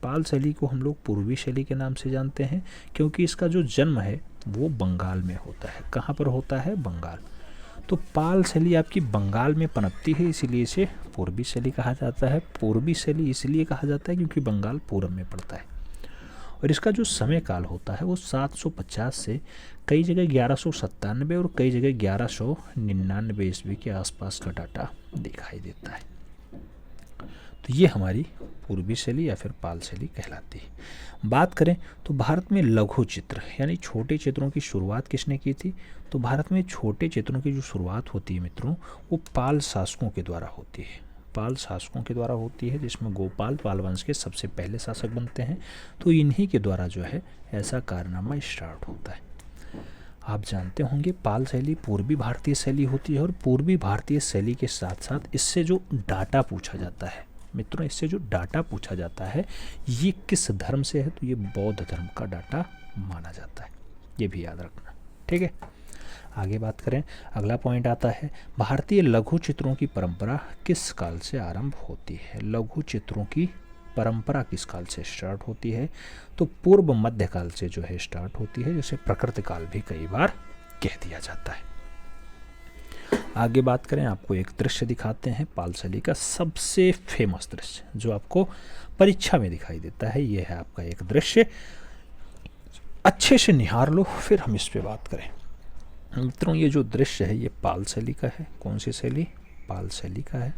पाल शैली को हम लोग पूर्वी शैली के नाम से जानते हैं क्योंकि इसका जो जन्म है वो बंगाल में होता है। कहाँ पर होता है? बंगाल। तो पाल शैली आपकी बंगाल में पनपती है, इसीलिए इसे पूर्वी शैली कहा जाता है। पूर्वी शैली इसलिए कहा जाता है क्योंकि बंगाल पूरब में पड़ता है। और इसका जो समय काल होता है वो 750 से कई जगह 1197 और कई जगह 1199 ईस्वी के आसपास का डाटा दिखाई देता है। तो ये हमारी पूर्वी शैली या फिर पाल शैली कहलाती है। बात करें तो भारत में लघु चित्र यानी छोटे चित्रों की शुरुआत किसने की थी? तो भारत में छोटे चित्रों की जो शुरुआत होती है मित्रों, वो पाल शासकों के द्वारा होती है। पाल शासकों के द्वारा होती है, जिसमें गोपाल पाल वंश के सबसे पहले शासक बनते हैं। तो इन्हीं के द्वारा जो है ऐसा कारनामा स्टार्ट होता है। आप जानते होंगे पाल शैली पूर्वी भारतीय शैली होती है और पूर्वी भारतीय शैली के साथ साथ इससे जो डाटा पूछा जाता है मित्रों, इससे जो डाटा पूछा जाता है ये किस धर्म से है? तो ये बौद्ध धर्म का डाटा माना जाता है, ये भी याद रखना। ठीक है, आगे बात करें। अगला पॉइंट आता है भारतीय लघु चित्रों की परंपरा किस काल से आरंभ होती है? लघु चित्रों की परंपरा किस काल से स्टार्ट होती है? तो पूर्व मध्य काल से जो है स्टार्ट होती है, जिसे प्रकृति काल भी कई बार कह दिया जाता है। आगे बात करें, आपको एक दृश्य दिखाते हैं पाल शैली का सबसे फेमस दृश्य जो आपको परीक्षा में दिखाई देता है। ये है आपका एक दृश्य, अच्छे से निहार लो फिर हम इस पे बात करें। मित्रों ये जो दृश्य है ये पाल शैली का है। कौन सी शैली? पाल शैली का है।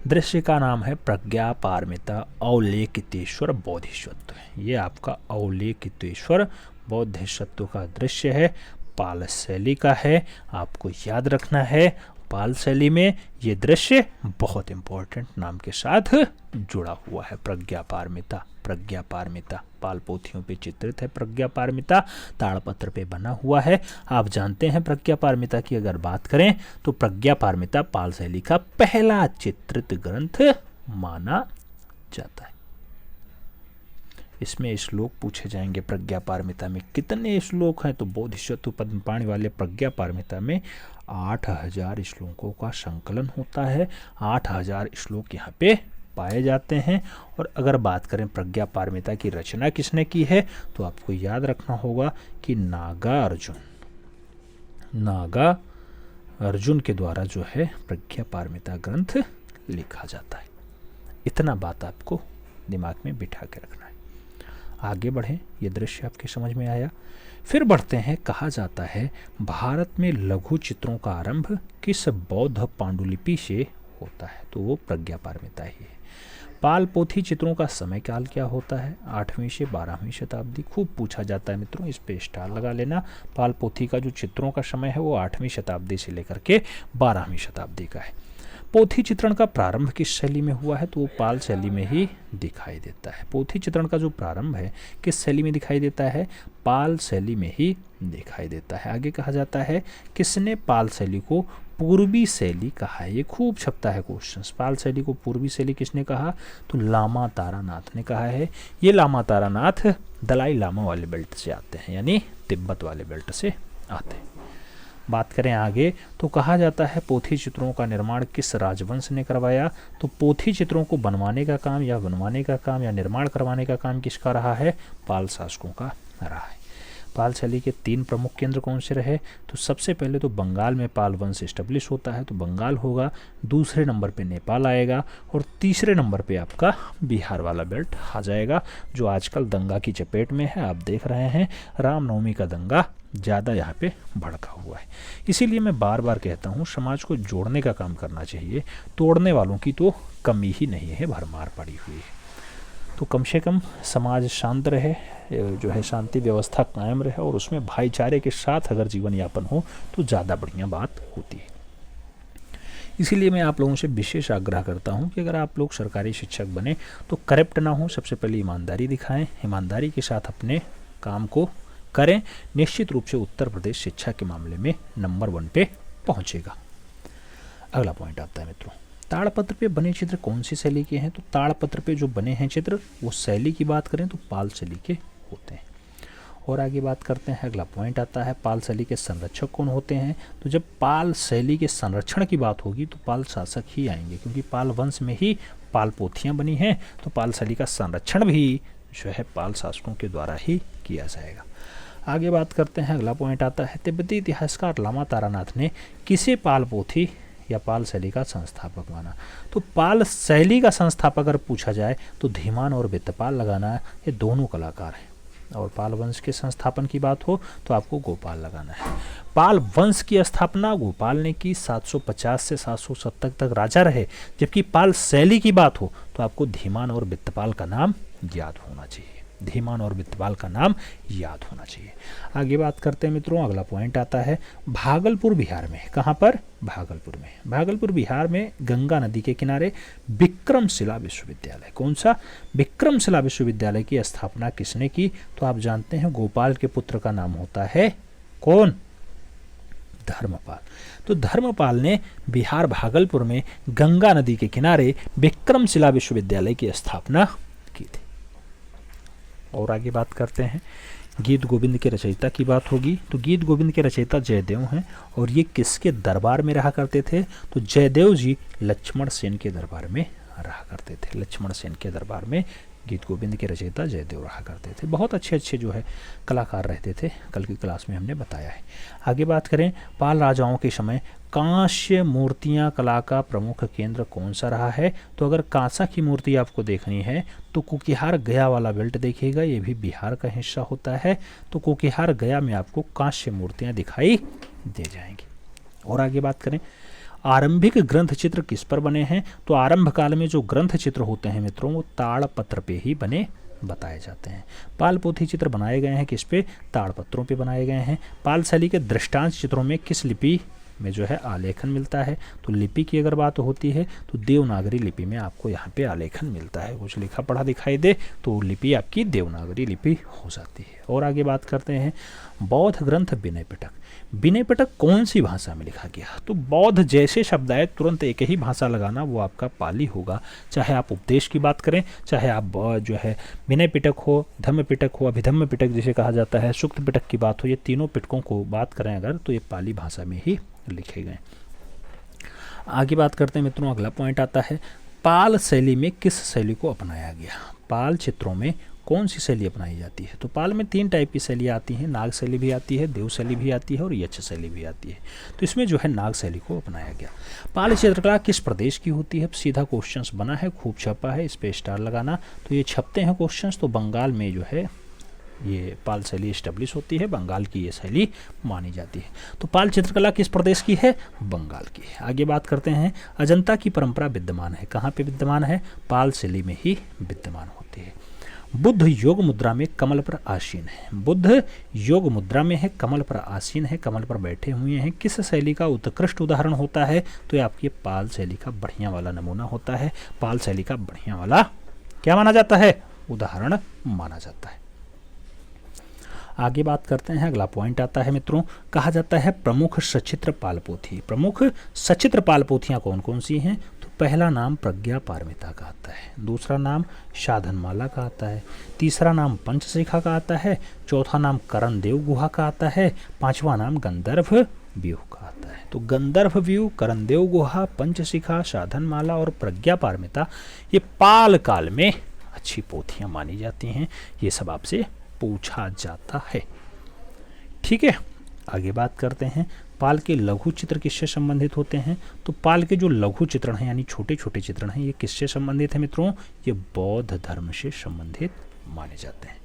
दृश्य का नाम है प्रज्ञा पारमिता अवलेकितेश्वर बोधिसत्व। ये आपका अवलेकितेश्वर बोधिसत्व का दृश्य है, पाल शैली का है। आपको याद रखना है पाल शैली में ये दृश्य बहुत इंपॉर्टेंट नाम के साथ जुड़ा हुआ है। प्रज्ञा पारमिता, प्रज्ञा पारमिता पाल पोथियों पे चित्रित है। प्रज्ञा पारमिता ताड़पत्र पे बना हुआ है। आप जानते हैं प्रज्ञा पारमिता की अगर बात करें तो प्रज्ञा पारमिता पाल शैली का पहला चित्रित ग्रंथ माना जाता है। इसमें श्लोक पूछे जाएंगे प्रज्ञा पारमिता में कितने श्लोक हैं? तो बोधिसत्व पद्म पाणि वाले प्रज्ञा पारमिता में 8000 श्लोकों का संकलन होता है। 8000 श्लोक यहाँ पे पाए जाते हैं। और अगर बात करें प्रज्ञा पारमिता की रचना किसने की है तो आपको याद रखना होगा कि नागा अर्जुन के द्वारा जो है प्रज्ञा पारमिता ग्रंथ लिखा जाता है। इतना बात आपको दिमाग में बिठा के रखना है। आगे बढ़ें, ये दृश्य आपके समझ में आया। फिर बढ़ते हैं, कहा जाता है भारत में लघु चित्रों का आरंभ किस बौद्ध पांडुलिपि से होता है? तो वो प्रज्ञा पारमिता ही है। पाल पोथी चित्रों का समय काल क्या होता है? 8वीं से 12वीं शताब्दी। खूब पूछा जाता है मित्रों, इस पे स्टार लगा लेना। पाल पोथी का जो चित्रों का समय है वो 8वीं शताब्दी से लेकर के 12वीं शताब्दी का है। पोथी चित्रण का प्रारंभ किस शैली में हुआ है? तो वो पाल शैली में ही दिखाई देता है। पोथी चित्रण का जो प्रारंभ है किस शैली में दिखाई देता है? पाल शैली में ही दिखाई देता है। आगे कहा जाता है किसने पाल शैली को पूर्वी शैली कहा है? ये खूब छपता है क्वेश्चन। पाल शैली को पूर्वी शैली किसने कहा? तो लामा तारानाथ ने कहा है। ये लामा तारानाथ दलाई लामा वाले बेल्ट से आते हैं, यानी तिब्बत वाले बेल्ट से आते हैं। बात करें आगे तो कहा जाता है पोथी चित्रों का निर्माण किस राजवंश ने करवाया? तो पोथी चित्रों को बनवाने का काम या निर्माण करवाने का काम किसका रहा है? पाल शासकों का रहा है। पाल शैली के 3 प्रमुख केंद्र कौन से रहे? तो सबसे पहले तो बंगाल में पाल वंश एस्टेब्लिश होता है तो बंगाल होगा, दूसरे नंबर पे नेपाल आएगा और तीसरे नंबर पे आपका बिहार वाला बेल्ट आ जाएगा, जो आजकल दंगा की चपेट में है। आप देख रहे हैं रामनवमी का दंगा ज़्यादा यहाँ पे भड़का हुआ है। इसीलिए मैं बार बार कहता हूँ समाज को जोड़ने का काम करना चाहिए, तोड़ने वालों की तो कमी ही नहीं है, भरमार पड़ी हुई है। तो कम से कम समाज शांत रहे, जो है शांति व्यवस्था कायम रहे और उसमें भाईचारे के साथ अगर जीवन यापन हो तो ज़्यादा बढ़िया बात होती है। इसीलिए मैं आप लोगों से विशेष आग्रह करता हूं कि अगर आप लोग सरकारी शिक्षक बने तो करप्ट ना हो, सबसे पहले ईमानदारी दिखाएं, ईमानदारी के साथ अपने काम को करें। निश्चित रूप से उत्तर प्रदेश शिक्षा के मामले में नंबर 1 पे पहुंचेगा। अगला पॉइंट आता है मित्रों, ताड़पत्र पे बने चित्र कौन सी शैली के हैं? तो ताड़पत्र पे जो बने हैं चित्र वो शैली की बात करें तो पाल शैली के होते हैं। और आगे बात करते हैं, अगला पॉइंट आता है पाल शैली के संरक्षक कौन होते हैं? तो जब पाल शैली के संरक्षण की बात होगी तो पाल शासक ही आएंगे, क्योंकि पाल वंश में ही पाल पोथियां बनी हैं, तो पाल शैली का संरक्षण भी जो है पाल शासकों के द्वारा ही किया जाएगा। आगे बात करते हैं, अगला पॉइंट आता है, तिब्बती इतिहासकार लामा तारानाथ ने किसे पाल पोथी या पाल शैली का संस्थापक माना? तो पाल शैली का संस्थापक अगर पूछा जाए तो धीमान और वित्तपाल लगाना, ये दोनों कलाकार हैं। और पाल वंश के संस्थापन की बात हो तो आपको गोपाल लगाना है। पाल वंश की स्थापना गोपाल ने की, 750 से 770 तक राजा रहे। जबकि पाल शैली की बात हो तो आपको धीमान और वित्तपाल का नाम याद होना चाहिए, धीमान और वित्तपाल का नाम याद होना चाहिए। आगे बात करते हैं मित्रों, अगला पॉइंट आता है भागलपुर बिहार में। कहाँ पर? भागलपुर में। भागलपुर बिहार में गंगा नदी के किनारे विक्रमशिला विश्वविद्यालय, कौन सा? विक्रमशिला विश्वविद्यालय की स्थापना किसने की? तो आप जानते हैं गोपाल के पुत्र का नाम होता है कौन? धर्मपाल। तो धर्मपाल ने बिहार भागलपुर में गंगा नदी के किनारे विक्रमशिला विश्वविद्यालय की स्थापना की थी। और आगे बात करते हैं, गीत गोविंद के रचयिता की बात होगी। तो गीत गोविंद के रचयिता जयदेव हैं। और ये किसके दरबार में रहा करते थे? तो जयदेव जी लक्ष्मण सेन के दरबार में रहा करते थे। लक्ष्मण सेन के दरबार में गीत गोविंद के रचयिता जयदेव रहा करते थे। बहुत अच्छे अच्छे जो है कलाकार रहते थे, कल की क्लास में हमने बताया है। आगे बात करें, पाल राजाओं के समय कांस्य मूर्तियां कला का प्रमुख केंद्र कौन सा रहा है? तो अगर कांसा की मूर्ति आपको देखनी है तो कुकिहार गया वाला बेल्ट देखिएगा, ये भी बिहार का हिस्सा होता है। तो कुकिहार गया में आपको कांस्य मूर्तियां दिखाई दे जाएंगी। और आगे बात करें, आरंभिक ग्रंथ चित्र किस पर बने हैं? तो आरंभ काल में जो ग्रंथ चित्र होते हैं मित्रों वो ताड़पत्र पे ही बने बताए जाते हैं। पाल पोथी चित्र बनाए गए हैं किस पे? ताड़पत्रों पे बनाए गए हैं। पाल शैली के दृष्टांत चित्रों में किस लिपि में जो है आलेखन मिलता है? तो लिपि की अगर बात होती है तो देवनागरी लिपि में आपको यहाँ पे आलेखन मिलता है। कुछ लिखा पढ़ा दिखाई दे तो लिपि आपकी देवनागरी लिपि हो जाती है। और आगे बात करते हैं, बौद्ध ग्रंथ विनय पिटक। विनय पिटक कौन सी भाषा में लिखा गया? तो बौद्ध जैसे शब्द आए तुरंत एक ही भाषा लगाना, वो आपका पाली होगा। चाहे आप उपदेश की बात करें, चाहे आप जो है विनय पिटक हो, धम्म पिटक हो, अभिधम्म पिटक जिसे कहा जाता है, सुक्त पिटक की बात हो, ये तीनों पिटकों को बात करें अगर तो ये पाली भाषा में ही लिखे गए। आगे बात करते हैं मित्रों, अगला पॉइंट आता है, पाल शैली में किस शैली को अपनाया गया? पाल चित्रों में कौन सी शैली अपनाई जाती है? तो पाल में 3 टाइप की शैली आती हैं, नाग शैली भी आती है, देव शैली भी आती है और यक्ष शैली भी आती है। तो इसमें जो है नाग शैली को अपनाया गया। पाल चित्रकला किस प्रदेश की होती है? सीधा क्वेश्चंस बना है, खूब छपा है, इस पे स्टार लगाना। तो ये छपते हैं क्वेश्चंस, तो बंगाल में जो है ये पाल शैली स्टेब्लिश होती है, बंगाल की ये शैली मानी जाती है। तो पाल चित्रकला किस प्रदेश की है? बंगाल की है। आगे बात करते हैं, अजंता की परंपरा विद्यमान है, कहाँ पे विद्यमान है? पाल शैली में ही विद्यमान होती है। बुद्ध योग मुद्रा में कमल पर आसीन है। बुद्ध योग मुद्रा में है, कमल पर आसीन है, कमल पर बैठे हुए हैं। किस शैली का उत्कृष्ट उदाहरण होता है? तो ये आपकी पाल शैली का बढ़िया वाला नमूना होता है। पाल शैली का बढ़िया वाला क्या माना जाता है? उदाहरण माना जाता है। आगे बात करते हैं, अगला पॉइंट आता है मित्रों, कहा जाता है प्रमुख सचित्र पाल पोथी। प्रमुख सचित्र पाल पोथियाँ कौन कौन सी हैं? तो पहला नाम प्रज्ञा पारमिता का आता है, दूसरा नाम साधनमाला का आता है, तीसरा नाम पंचशिखा का आता है, चौथा नाम करण देव गुहा का आता है, पांचवा नाम गंधर्व व्यूह का आता है। तो गंधर्व व्यूह, करण देव गुहा, पंचशिखा, साधनमाला और प्रज्ञा पारमिता ये पाल काल में अच्छी पोथियाँ मानी जाती हैं। ये सब आपसे पूछा जाता है। ठीक है, आगे बात करते हैं, पाल के लघु चित्र किससे संबंधित होते हैं? तो पाल के जो लघु चित्रण हैं यानी छोटे छोटे चित्रण हैं, ये किससे संबंधित है मित्रों? ये बौद्ध धर्म से संबंधित माने जाते हैं।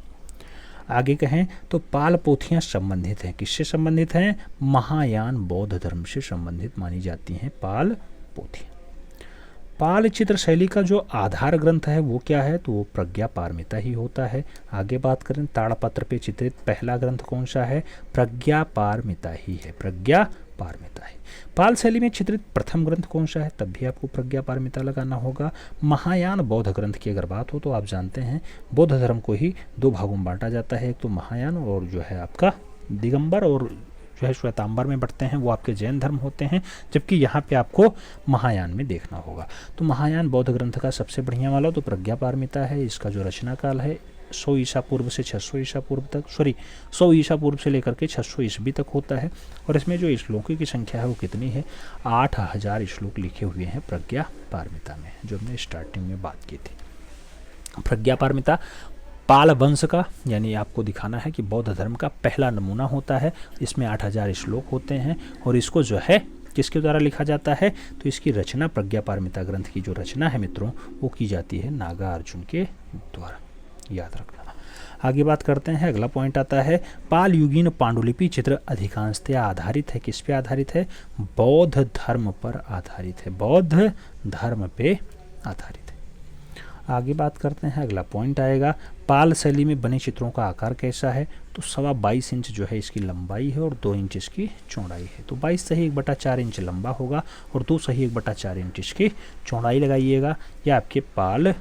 आगे कहें तो पाल पोथियां संबंधित हैं, किससे संबंधित हैं? महायान बौद्ध धर्म से संबंधित मानी जाती हैं पाल पोथियां। पाल चित्र शैली का जो आधार ग्रंथ है वो क्या है? तो वो प्रज्ञा पारमिता ही होता है। आगे बात करें, ताड़पत्र पे चित्रित पहला ग्रंथ कौन सा है? प्रज्ञा पारमिता ही है, प्रज्ञा पारमिता है। पाल शैली में चित्रित प्रथम ग्रंथ कौन सा है? तब भी आपको प्रज्ञा पारमिता लगाना होगा। महायान बौद्ध ग्रंथ की अगर बात हो तो आप जानते हैं बौद्ध धर्म को ही 2 भागों में बांटा जाता है, एक तो महायान और जो है आपका दिगंबर, और जो है श्वेतांबर में बढ़ते हैं वो आपके जैन धर्म होते हैं, जबकि यहाँ पे आपको महायान में देखना होगा। तो महायान बौद्ध ग्रंथ का सबसे बढ़िया वाला तो प्रज्ञा पारमिता है। इसका जो रचना काल है 100 ईसा पूर्व से 600 ईसा पूर्व तक, 100 ईसा पूर्व से लेकर के 600 ईस्वी तक होता है। और इसमें जो श्लोकों की संख्या है वो कितनी है? 8000 श्लोक लिखे हुए हैं प्रज्ञा पारमिता में, जो हमने स्टार्टिंग में बात की थी। प्रज्ञा पारमिता पाल वंश का, यानी आपको दिखाना है कि बौद्ध धर्म का पहला नमूना होता है। इसमें 8000 श्लोक होते हैं और इसको जो है किसके द्वारा लिखा जाता है, तो इसकी रचना प्रज्ञापारमिता ग्रंथ की जो रचना है मित्रों वो की जाती है नागार्जुन के द्वारा, याद रखना। आगे बात करते हैं, अगला पॉइंट आता है पाल युगीन पांडुलिपि चित्र अधिकांशतया आधारित है, किस पे आधारित है, बौद्ध धर्म पर आधारित है, बौद्ध धर्म पे आधारित है। आगे बात करते हैं, अगला पॉइंट आएगा पाल शैली में बने चित्रों का आकार कैसा है, तो 22.25 इंच जो है इसकी लंबाई है और 2 इंच इसकी चौड़ाई है। तो 22 सही 1/4 इंच लंबा होगा और 2 सही 1/4 इंच इसकी चौड़ाई लगाइएगा। यह आपके पाल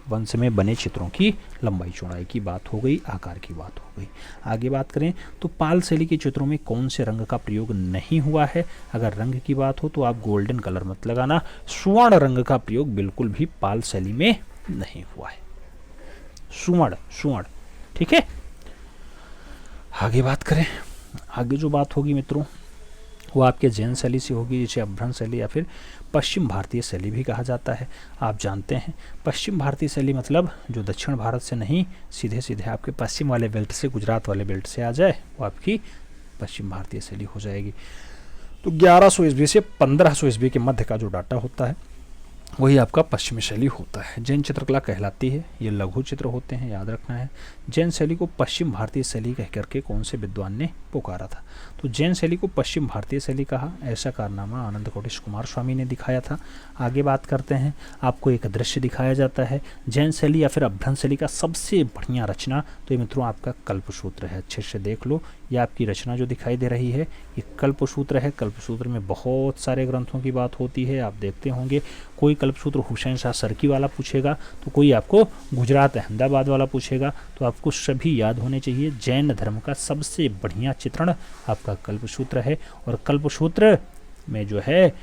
वंश में बने चित्रों की लंबाई चौड़ाई की बात हो गई, आकार की बात हो गई। आगे बात करें तो पाल शैली के चित्रों में कौन से रंग का प्रयोग नहीं हुआ है, अगर रंग की बात हो तो आप गोल्डन कलर मत लगाना, स्वर्ण रंग का प्रयोग बिल्कुल भी पाल शैली में नहीं हुआ है, स्वर्ण, ठीक है। आगे बात करें, आगे जो बात होगी मित्रों वो आपके जैन शैली से होगी, जिसे अभ्रंश शैली या फिर पश्चिम भारतीय शैली भी कहा जाता है। आप जानते हैं पश्चिम भारतीय शैली मतलब जो दक्षिण भारत से नहीं, सीधे सीधे आपके पश्चिम वाले बेल्ट से, गुजरात वाले बेल्ट से आ जाए वो आपकी पश्चिम भारतीय शैली हो जाएगी। तो 1100 ईस्वी से 1500 ईस्वी के मध्य का जो डाटा होता है वही आपका पश्चिमी शैली होता है। जैन चित्रकला कहलाती है, ये लघु चित्र होते हैं, याद रखना है। जैन शैली को पश्चिम भारतीय शैली कह करके कौन से विद्वान ने पुकारा था, तो जैन शैली को पश्चिम भारतीय शैली कहा, ऐसा कारनामा आनंद कोटिश कुमार स्वामी ने दिखाया था। आगे बात करते हैं, आपको एक दृश्य दिखाया जाता है जैन शैली या फिर अभ्रंश शैली का सबसे बढ़िया रचना, तो ये मित्रों आपका कल्पसूत्र है। अच्छे से देख लो, ये आपकी रचना जो दिखाई दे रही है ये कल्पसूत्र है। कल्पसूत्र में बहुत सारे ग्रंथों की बात होती है, आप देखते होंगे। कोई कल्पसूत्र हुसैन शाह सरकी वाला पूछेगा तो कोई आपको गुजरात अहमदाबाद वाला पूछेगा, तो आपको सभी याद होने चाहिए। जैन धर्म का सबसे बढ़िया चित्रण आपका कल्पसूत्र है और कल्पसूत्र में जो है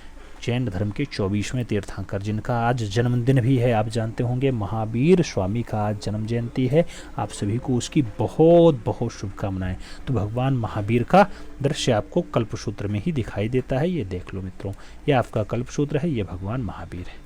जैन धर्म के 24वें तीर्थंकर, जिनका आज जन्मदिन भी है, आप जानते होंगे महावीर स्वामी का आज जन्म जयंती है। आप सभी को उसकी बहुत बहुत शुभकामनाएं। तो भगवान महावीर का दृश्य आपको कल्पसूत्र में ही दिखाई देता है, ये देख लो मित्रों, ये आपका कल्पसूत्र है, ये भगवान महावीर है,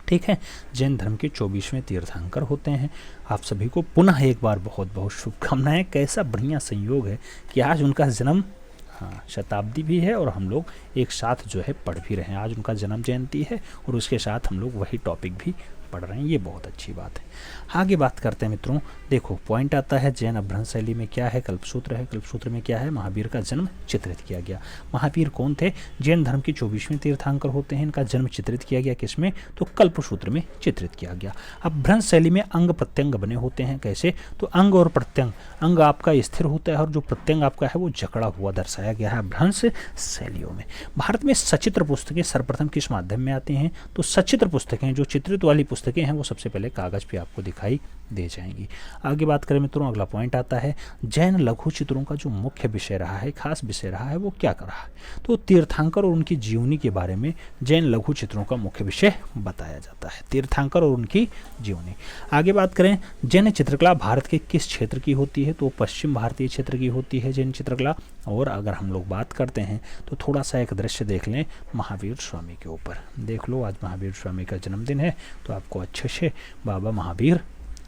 ठीक है। जैन धर्म के 24वें तीर्थंकर होते हैं। आप सभी को पुनः एक बार बहुत बहुत शुभकामनाएं। कैसा बढ़िया संयोग है कि आज उनका जन्म, हाँ, शताब्दी भी है और हम लोग एक साथ जो है पढ़ भी रहे हैं। आज उनका जन्म जयंती है और उसके साथ हम लोग वही टॉपिक भी पढ़ रहे हैं, ये बहुत अच्छी बात है। आगे बात करते हैं मित्रों, देखो पॉइंट आता है जैन अभ्रंश शैली में क्या है, कल्पसूत्र है। कल्पसूत्र में क्या है, महावीर का जन्म चित्रित किया गया। महावीर कौन थे, जैन धर्म के 24वें तीर्थंकर होते हैं। इनका जन्म चित्रित किया गया किसमें, तो कल्पसूत्र में चित्रित किया गया। अभ्रंश शैली में अंग प्रत्यंग बने होते हैं, कैसे, तो अंग और प्रत्यंग, अंग आपका स्थिर होता है और जो प्रत्यंग आपका है वो जकड़ा हुआ दर्शाया गया है अभ्रंश शैलियों में। भारत में सचित्र पुस्तकें सर्वप्रथम किस माध्यम में आती हैं, तो सचित्र पुस्तकें, जो चित्रित वाली पुस्तकें हैं वो सबसे पहले कागज पे आपको दिखाई दे जाएंगी। आगे बात करें मित्रों, अगला पॉइंट आता है जैन लघु चित्रों का जो मुख्य विषय रहा है, खास विषय रहा है, वो क्या कर रहा है, तो तीर्थंकर और उनकी जीवनी के बारे में जैन लघु चित्रों का मुख्य विषय बताया जाता है, तीर्थंकर और उनकी जीवनी। आगे बात करें जैन चित्रकला भारत के किस क्षेत्र की होती है, तो पश्चिम भारतीय क्षेत्र की होती है जैन चित्रकला। और अगर हम लोग बात करते हैं तो थोड़ा सा एक दृश्य देख लें महावीर स्वामी के ऊपर, देख लो आज महावीर स्वामी का जन्मदिन है, तो आपको अच्छे से बाबा महावीर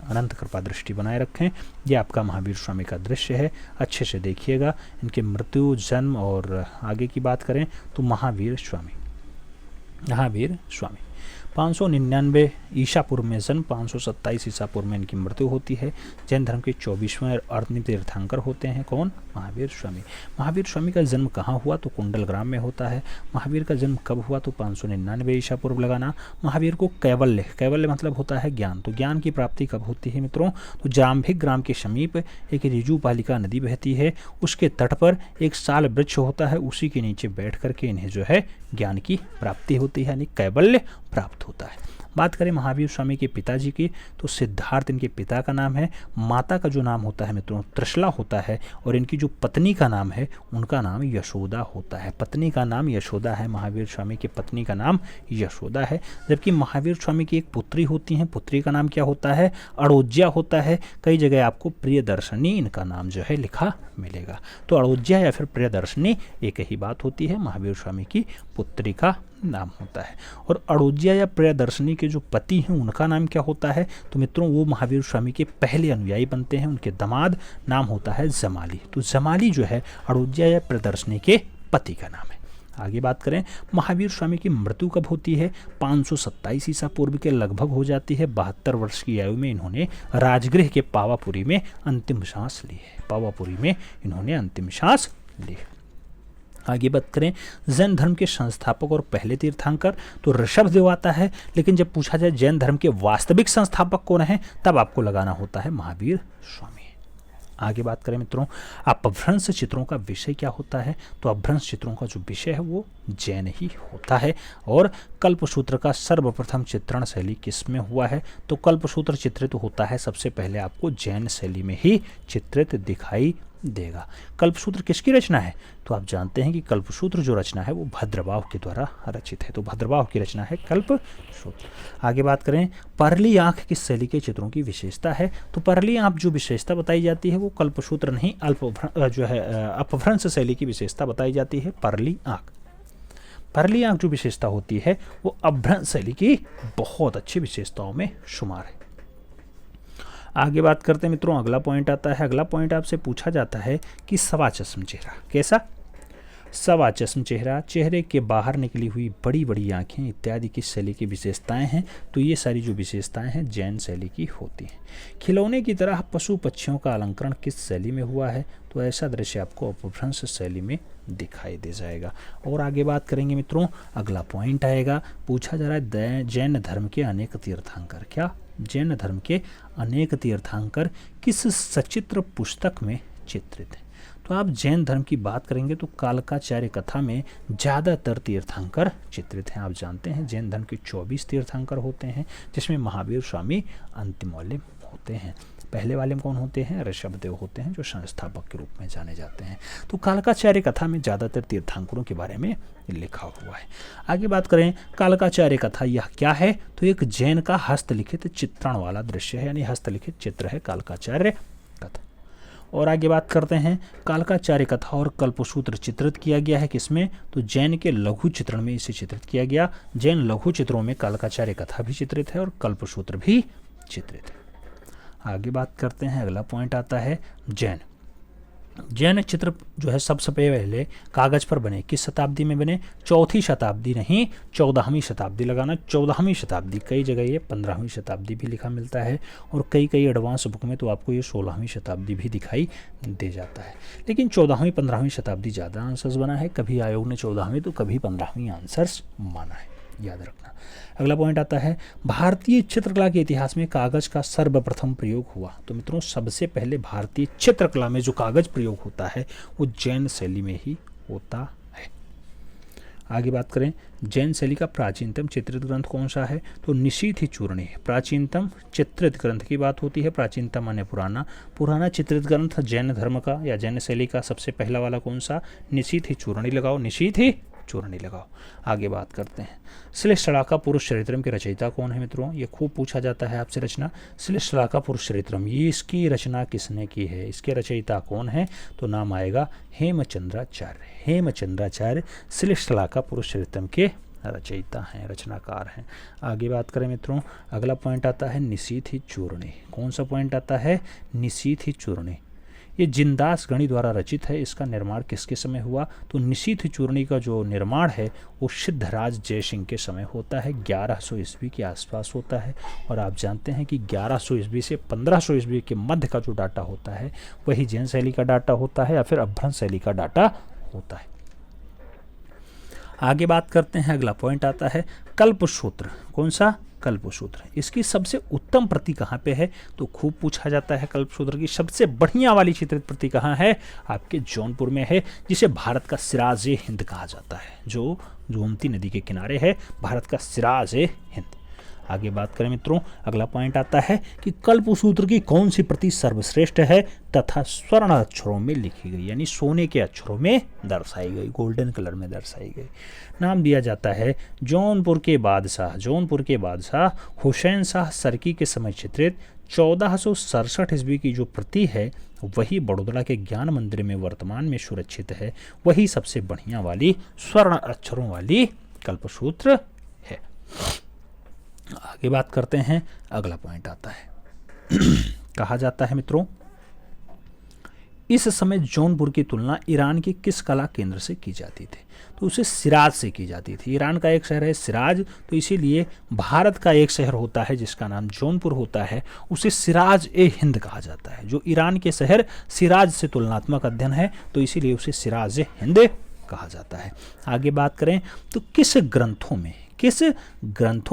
अनंत कृपा दृष्टि बनाए रखें। ये आपका महावीर स्वामी का दृश्य है, अच्छे से देखिएगा। इनके मृत्यु, जन्म और आगे की बात करें तो महावीर स्वामी 599 ईसा पूर्व में जन्म, 527 ईसा पूर्व में इनकी मृत्यु होती है। जैन धर्म के 24वें अंतिम तीर्थंकर होते हैं कौन, महावीर स्वामी। महावीर स्वामी का जन्म कहाँ हुआ, तो कुंडल ग्राम में होता है। महावीर का जन्म कब हुआ, तो 599 ईसा पूर्व लगाना। महावीर को कैवल्य, कैवल्य मतलब होता है ज्ञान, तो ज्ञान की प्राप्ति कब होती है मित्रों, तो जाम्भिक ग्राम के समीप एक ऋजुपालिका नदी बहती है, उसके तट पर एक साल वृक्ष होता है, उसी के नीचे बैठ करके इन्हें जो है ज्ञान की प्राप्ति होती है, यानी कैवल्य प्राप्त होता है। बात करें महावीर स्वामी के पिताजी की, तो सिद्धार्थ इनके पिता का नाम है। माता का जो नाम होता है मित्रों त्रिशला होता है और इनकी जो पत्नी का नाम है उनका नाम यशोदा होता है। पत्नी का नाम यशोदा है, महावीर स्वामी की पत्नी का नाम यशोदा है। जबकि महावीर स्वामी की एक पुत्री होती है, पुत्री का नाम क्या होता है, अड़ोज्या होता है। कई जगह आपको प्रियदर्शनी इनका नाम जो है लिखा मिलेगा, तो अड़ोज्या या फिर प्रियदर्शनी एक ही बात होती है। महावीर स्वामी की पुत्री का नाम होता है। और अड़ोजिया या प्रियदर्शनी के जो पति हैं उनका नाम क्या होता है? तो मित्रों वो महावीर स्वामी के पहले अनुयायी बनते हैं, उनके दामाद नाम होता है जमाली। तो जमाली जो है अड़ोजिया या प्रियदर्शनी के पति का नाम है। आगे बात करें, महावीर स्वामी की मृत्यु कब होती है? 527 ईसा पूर्व के लगभग हो जाती है। 72 वर्ष की आयु में इन्होंने राजगृह के पावापुरी में अंतिम सांस ली है। पावापुरी में इन्होंने अंतिम सांस ली। आगे बात करें, जैन धर्म के संस्थापक और पहले तीर्थंकर, तो ऋषभदेव आता है। लेकिन जब पूछा जाए जैन धर्म के वास्तविक संस्थापक कौन है, तब आपको लगाना होता है महावीर स्वामी। आगे बात करें मित्रों, अपभ्रंश चित्रों का विषय क्या होता है? तो अपभ्रंश चित्रों का जो विषय है वो जैन ही होता है। और कल्पसूत्र का सर्वप्रथम चित्रण शैली किसमें हुआ है? तो कल्पसूत्र चित्रित होता है सबसे पहले आपको जैन शैली में ही चित्रित दिखाई देगा। कल्पसूत्र किसकी रचना है? तो आप जानते हैं कि कल्पसूत्र जो रचना है वो भद्रबाहु के द्वारा रचित है। तो भद्रबाहु की रचना है कल्पसूत्र। आगे बात करें, परली आंख किस शैली के चित्रों की विशेषता है? तो परली आंख जो विशेषता बताई जाती है वो कल्पसूत्र नहीं अपभ्रंश शैली की विशेषता बताई जाती है। परली आंख जो विशेषता होती है वो अपभ्रंश शैली की बहुत अच्छी विशेषताओं में शुमार है। आगे बात करते हैं मित्रों, अगला पॉइंट आता है। अगला पॉइंट आपसे पूछा जाता है कि सवाचस्म चेहरा कैसा? सवाचस्म चेहरा, चेहरे के बाहर निकली हुई बड़ी बड़ी आंखें इत्यादि की शैली की विशेषताएं हैं। तो ये सारी जो विशेषताएं हैं जैन शैली की होती हैं। खिलौने की तरह पशु पक्षियों का अलंकरण किस शैली में हुआ है? तो ऐसा दृश्य आपको अपभ्रंश शैली में दिखाई दे जाएगा। और आगे बात करेंगे मित्रों, अगला पॉइंट आएगा, पूछा जा रहा है जैन धर्म के अनेक तीर्थंकर, क्या जैन धर्म के अनेक तीर्थंकर किस सचित्र पुस्तक में चित्रित हैं? तो आप जैन धर्म की बात करेंगे तो कालकाचार्य कथा में ज़्यादातर तीर्थंकर चित्रित हैं। आप जानते हैं जैन धर्म के 24 तीर्थंकर होते हैं, जिसमें महावीर स्वामी अंतिम वाले होते हैं। पहले वाले में कौन होते हैं? ऋषभदेव होते हैं, जो संस्थापक के रूप में जाने जाते हैं। तो कालकाचार्य कथा में ज़्यादातर तीर्थंकरों के बारे में लिखा हुआ है। आगे बात करें, कालकाचार्य कथा यह क्या है? तो एक जैन का हस्तलिखित चित्रण वाला दृश्य है, यानी हस्तलिखित चित्र है कालकाचार्य कथा। और आगे बात करते हैं, कालकाचार्य कथा और कल्पसूत्र चित्रित किया गया है किसमें? तो जैन के लघु चित्रण में इसे चित्रित किया गया। जैन लघु चित्रों में कालकाचार्य कथा भी चित्रित है और कल्पसूत्र भी चित्रित है। आगे बात करते हैं, अगला पॉइंट आता है जैन चित्र जो है सबसे पहले कागज पर बने किस शताब्दी में बने? 4वीं शताब्दी नहीं, 14वीं शताब्दी लगाना। 14वीं शताब्दी, कई जगह ये 15वीं शताब्दी भी लिखा मिलता है और कई एडवांस बुक में तो आपको ये 16वीं शताब्दी भी दिखाई दे जाता है। लेकिन 14वीं 15वीं शताब्दी ज़्यादा आंसर्स बना है। कभी आयोग ने 14वीं तो कभी 15वीं आंसर्स माना है, याद रखना। अगला पॉइंट आता है, भारतीय चित्रकला के इतिहास में कागज का सर्वप्रथम प्रयोग हुआ। तो मित्रों सबसे पहले भारतीय चित्रकला में जो कागज प्रयोग होता है वो जैन शैली में ही होता है। आगे बात करें, जैन शैली का प्राचीनतम चित्रित ग्रंथ कौन सा है? तो निशीथ चूर्णी प्राचीनतम चित्रित ग्रंथ की बात होती है। प्राचीनतम माने पुराना चित्रित ग्रंथ जैन धर्म का या जैन शैली का सबसे पहला वाला कौन सा? निशीथ चूर्णी लगाओ, निशीथ चूर्णी लगाओ। आगे बात करते हैं, श्लेषणाका पुरुष चरित्रम के रचयिता कौन है मित्रों? ये खूब पूछा जाता है आपसे रचना। श्लेषणाका पुरुष चरित्रम, ये इसकी रचना किसने की है? इसके रचयिता कौन है? तो नाम आएगा हेमचंद्राचार्य। हेमचंद्राचार्य श्लेषणाका पुरुष चरित्रम के रचयिता हैं, रचनाकार हैं। आगे बात करें मित्रों, अगला पॉइंट आता है निशीथ चूर्णी। कौन सा पॉइंट आता है? निशीथ चूर्णी। ये जिनदास गणी द्वारा रचित है। इसका निर्माण किसके समय हुआ? तो निशीथ चूर्णी का जो निर्माण है वो सिद्धराज जयसिंह के समय होता है, 1100 ईस्वी के आसपास होता है। और आप जानते हैं कि 1100 ईस्वी से 1500 ईस्वी के मध्य का जो डाटा होता है वही जैन शैली का डाटा होता है या फिर अपभ्रंश शैली का डाटा होता है। आगे बात करते हैं, अगला पॉइंट आता है कल्पसूत्र। कौन सा? कल्पसूत्र। इसकी सबसे उत्तम प्रति कहाँ पे है? तो खूब पूछा जाता है। कल्पसूत्र की सबसे बढ़िया वाली चित्रित प्रति कहाँ है? आपके जौनपुर में है, जिसे भारत का सिराज-ए हिंद कहा जाता है। जो गोमती नदी के किनारे है, भारत का सिराज-ए हिंद। आगे बात करें मित्रों, अगला पॉइंट आता है कि कल्पसूत्र की कौन सी प्रति सर्वश्रेष्ठ है तथा स्वर्ण अक्षरों में लिखी गई, यानी सोने के अक्षरों में दर्शाई गई, गोल्डन कलर में दर्शाई गई। नाम दिया जाता है जौनपुर के बादशाह हुसैन शाह सरकी के समय चित्रित 1467 ईस्वी की जो प्रति है वही बड़ोदरा के ज्ञान मंदिर में वर्तमान में सुरक्षित है। वही सबसे बढ़िया वाली स्वर्ण अक्षरों वाली कल्पसूत्र है। आगे बात करते हैं, अगला पॉइंट आता है कहा जाता है मित्रों, इस समय जौनपुर की तुलना ईरान के किस कला केंद्र से की जाती थी? तो उसे सिराज से की जाती थी। ईरान का एक शहर है सिराज, तो इसीलिए भारत का एक शहर होता है जिसका नाम जौनपुर होता है, उसे सिराज ए हिंद कहा जाता है। जो ईरान के शहर सिराज से तुलनात्मक अध्ययन है, तो इसीलिए उसे सिराज ए हिंद कहा जाता है। आगे बात करें तो किस ग्रंथों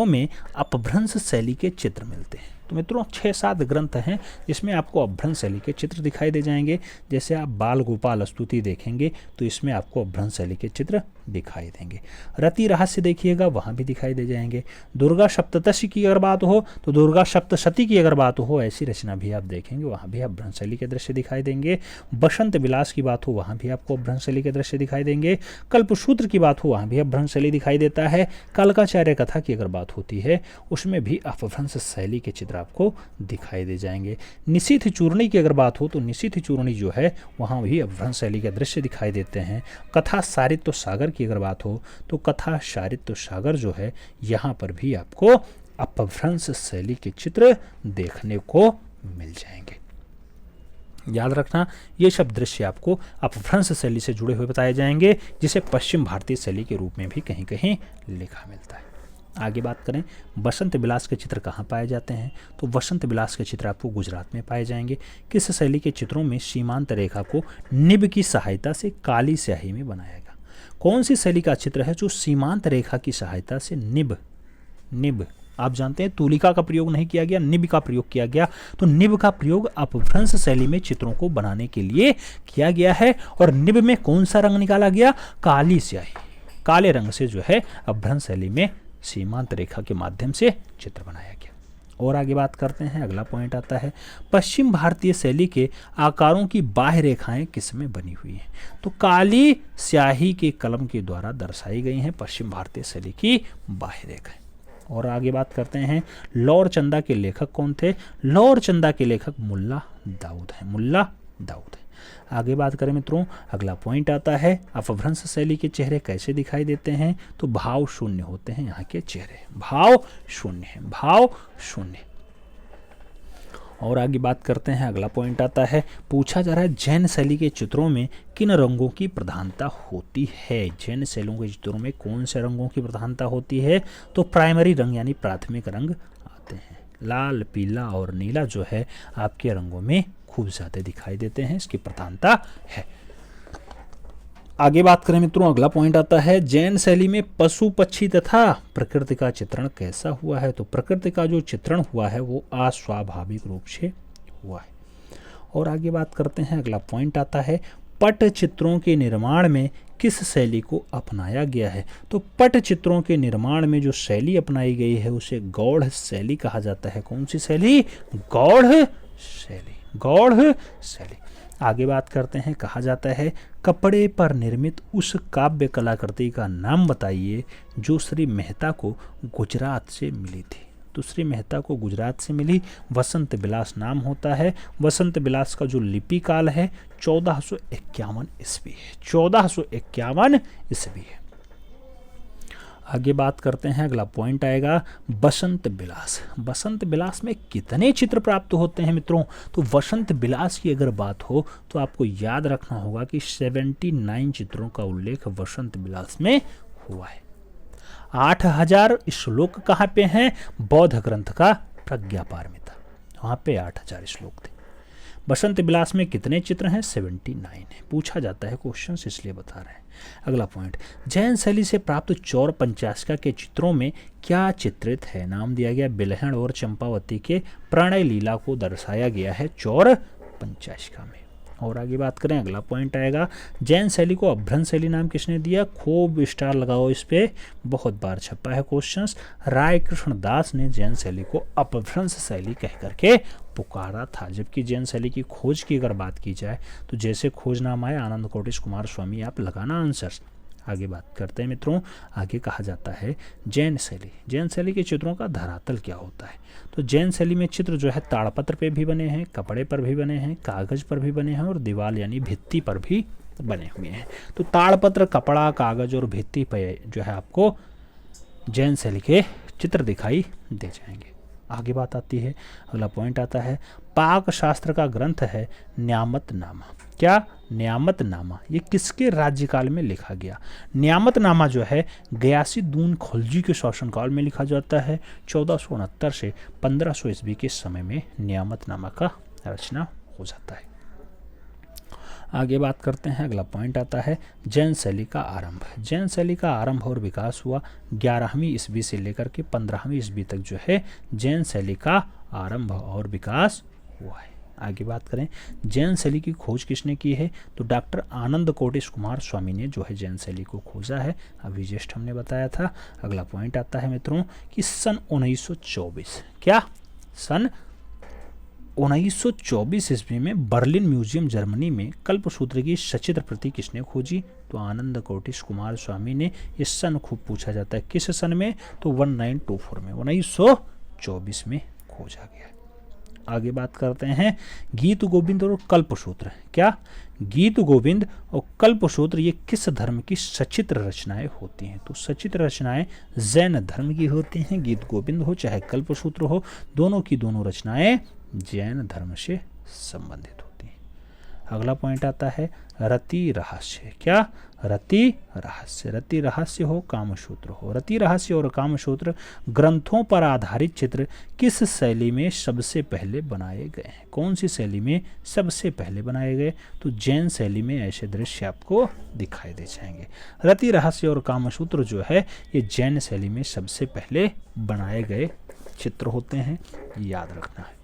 में अपभ्रंश शैली के चित्र मिलते हैं? तो मित्रों 6-7 ग्रंथ हैं जिसमें आपको अपभ्रंश शैली के चित्र दिखाई दे जाएंगे। जैसे आप बाल गोपाल स्तुति देखेंगे तो इसमें आपको अपभ्रंश शैली के चित्र दिखाई देंगे। रति रहस्य देखिएगा, वहाँ भी दिखाई दे जाएंगे। दुर्गा सप्तशती की अगर बात हो तो दुर्गा सप्तशती की अगर बात हो, ऐसी रचना भी आप देखेंगे, वहाँ भी अपभ्रंश शैली के दृश्य दिखाई देंगे। बसंत विलास की बात हो, वहाँ भी आपको अपभ्रंश शैली के दृश्य दिखाई देंगे। कल्पसूत्र की बात हो, वहाँ भी अपभ्रंश शैली दिखाई देता है। कालकाचार्य कथा की अगर बात होती है, उसमें भी अपभ्रंश शैली के चित्र आपको दिखाई दे जाएंगे। निशीथ चूर्णी की अगर बात हो तो निशीथ चूर्णी जो है वहाँ भी अपभ्रंश शैली के दृश्य दिखाई देते हैं। कथा सारित्य सागर की अगर बात हो तो कथा सारित्य सागर जो है यहाँ पर भी आपको अपभ्रंश शैली के चित्र देखने को मिल जाएंगे। याद रखना, ये सब दृश्य आपको अपभ्रंश शैली से जुड़े हुए बताए जाएंगे, जिसे पश्चिम भारतीय शैली के रूप में भी कहीं कहीं लिखा मिलता है। आगे बात करें, बसंत विलास के चित्र कहाँ पाए जाते हैं? तो बसंत विलास के चित्र आपको गुजरात में पाए जाएंगे। किस शैली के चित्रों में सीमांत रेखा को निब की सहायता से काली स्याही में बनाया गया? कौन सी शैली का चित्र है जो सीमांत रेखा की सहायता से निब आप जानते हैं तूलिका का प्रयोग नहीं किया गया, निब का प्रयोग किया गया। तो निब का प्रयोग अपभ्रंश शैली में चित्रों को बनाने के लिए किया गया है। और निब में कौन सा रंग निकाला गया? काली स्याही, काले रंग से जो है अपभ्रंश शैली में सीमांत रेखा के माध्यम से चित्र बनाया गया। और आगे बात करते हैं, अगला पॉइंट आता है, पश्चिम भारतीय शैली के आकारों की बाह्य रेखाएं किसमें बनी हुई हैं? तो काली स्याही के कलम के द्वारा दर्शाई गई हैं पश्चिम भारतीय शैली की बाह्य रेखाएं। और आगे बात करते हैं, लौर चंदा के लेखक कौन थे? लौर चंदा के लेखक मुल्ला दाऊद है। आगे बात करें मित्रों, अगला पॉइंट आता है, अपभ्रंश शैली के चेहरे कैसे दिखाई देते हैं? तो भाव शून्य होते हैं यहाँ के चेहरे, भाव शून्य। और आगे बात करते हैं, अगला पॉइंट आता है, पूछा जा रहा है जैन शैली के चित्रों में किन रंगों की प्रधानता होती है? जैन शैलियों के चित्रों में कौन से रंगों की प्रधानता होती है? तो प्राइमरी रंग यानी प्राथमिक रंग आते हैं। लाल, पीला और नीला जो है आपके रंगों में खूब ज्यादा दिखाई देते हैं, इसकी प्रधानता है। आगे बात करें मित्रों, अगला पॉइंट आता है, जैन शैली में पशु पक्षी तथा प्रकृति का चित्रण कैसा हुआ है? तो प्रकृति का जो चित्रण हुआ है वो अस्वाभाविक रूप से हुआ है। और आगे बात करते हैं, अगला पॉइंट आता है, पट चित्रों के निर्माण में किस शैली को अपनाया गया है? तो पट चित्रों के निर्माण में जो शैली अपनाई गई है उसे गौड़ शैली कहा जाता है। कौन सी शैली? गौड़ शैली। आगे बात करते हैं, कहा जाता है कपड़े पर निर्मित उस काव्य कलाकृति का नाम बताइए जो श्री मेहता को गुजरात से मिली थी। तो श्री मेहता को गुजरात से मिली वसंत विलास नाम होता है। वसंत विलास का जो लिपि काल है 1451 ईस्वी है, 1451 ईस्वी है। आगे बात करते हैं, अगला पॉइंट आएगा बसंत विलास। बसंत विलास में कितने चित्र प्राप्त होते हैं मित्रों? तो बसंत विलास की अगर बात हो तो आपको याद रखना होगा कि 79 चित्रों का उल्लेख बसंत विलास में हुआ है। 8000 श्लोक कहाँ पे हैं? बौद्ध ग्रंथ का प्रज्ञापारमिता, वहाँ पे 8000 श्लोक थे। बसंत विलास में कितने चित्र हैं? 79 है। पूछा जाता है क्वेश्चन, इसलिए बता रहे हैं। अगला पॉइंट, जैन शैली से प्राप्त चौर पंचाशिका के चित्रों में क्या चित्रित है? नाम दिया गया बिलहण और चंपावती के प्रणय लीला को दर्शाया गया है चौर पंचाशिका में। और आगे बात करें, अगला पॉइंट आएगा, जैन शैली को अपभ्रंश शैली नाम किसने दिया? खूब स्टार लगाओ इस पे, बहुत बार छपा है क्वेश्चंस। राय कृष्ण दास ने जैन शैली को अपभ्रंश शैली कह करके पुकारा था। जबकि जैन शैली की खोज की अगर बात की जाए तो जैसे खोज नाम आए आनंद कोटेश कुमार स्वामी, आप लगाना आंसर्स। आगे बात करते हैं मित्रों, आगे कहा जाता है जैन शैली के चित्रों का धरातल क्या होता है? तो जैन शैली में चित्र जो है ताड़पत्र पे भी बने हैं, कपड़े पर भी बने हैं, कागज पर भी बने हैं और दीवार यानी भित्ति पर भी बने हुए हैं। तो ताड़पत्र, कपड़ा, कागज और भित्ति पे जो है आपको जैन शैली के चित्र दिखाई दे जाएंगे। आगे बात आती है, अगला पॉइंट आता है, पाक शास्त्र का ग्रंथ है न्यामतनामा। क्या? न्यामतनामा। ये किसके राज्यकाल में लिखा गया? न्यामतनामा जो है गयासी दून खिलजी के शासनकाल में लिखा जाता है। 1469 से 1500 ईस्वी के समय में न्यामतनामा का रचना हो जाता है। आगे बात करते हैं, अगला पॉइंट आता है जैन शैली का आरंभ। जैन शैली का आरंभ और विकास हुआ 11वीं ईस्वी से लेकर के 15वीं ईस्वी तक जो है जैन शैली का आरंभ और विकास हुआ है। आगे बात करें, जैन शैली की खोज किसने की है? तो डॉक्टर आनंद कोटिश कुमार स्वामी ने जो है जैन शैली को खोजा है। अभी जस्ट हमने बताया था। अगला पॉइंट आता है मित्रों कि सन 1924, क्या? सन 1924 ईस्वी में बर्लिन म्यूजियम जर्मनी में कल्पसूत्र की सचित्र प्रति किसने खोजी? तो आनंद कोटिश कुमार स्वामी ने। इस सन खूब पूछा जाता है, किस सन में? तो 1924 में, 1924 में खोजा गया। आगे बात करते हैं गीत गोविंद और कल्पसूत्र। क्या? गीत गोविंद और कल्पसूत्र ये किस धर्म की सचित्र रचनाएं होती हैं? तो सचित्र रचनाएं जैन धर्म की होती हैं। गीत गोविंद हो चाहे कल्पसूत्र हो, दोनों की दोनों रचनाएं जैन धर्म से संबंधित होती हैं। अगला पॉइंट आता है रति रहस्य। क्या? रति रहस्य। रति रहस्य हो, कामसूत्र हो। रति रहस्य और कामसूत्र ग्रंथों पर आधारित चित्र किस शैली में सबसे पहले बनाए गए हैं? कौन सी शैली में सबसे पहले बनाए गए? तो जैन शैली में ऐसे दृश्य आपको दिखाई दे जाएंगे। रति रहस्य और कामसूत्र जो है ये जैन शैली में सबसे पहले बनाए गए चित्र होते हैं, याद रखना है।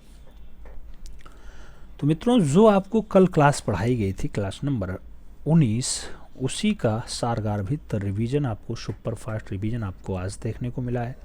तो मित्रों, जो आपको कल क्लास पढ़ाई गई थी, क्लास नंबर 19, उसी का सारगार्भित रिवीजन आपको, सुपर फास्ट रिवीजन आपको आज देखने को मिला है।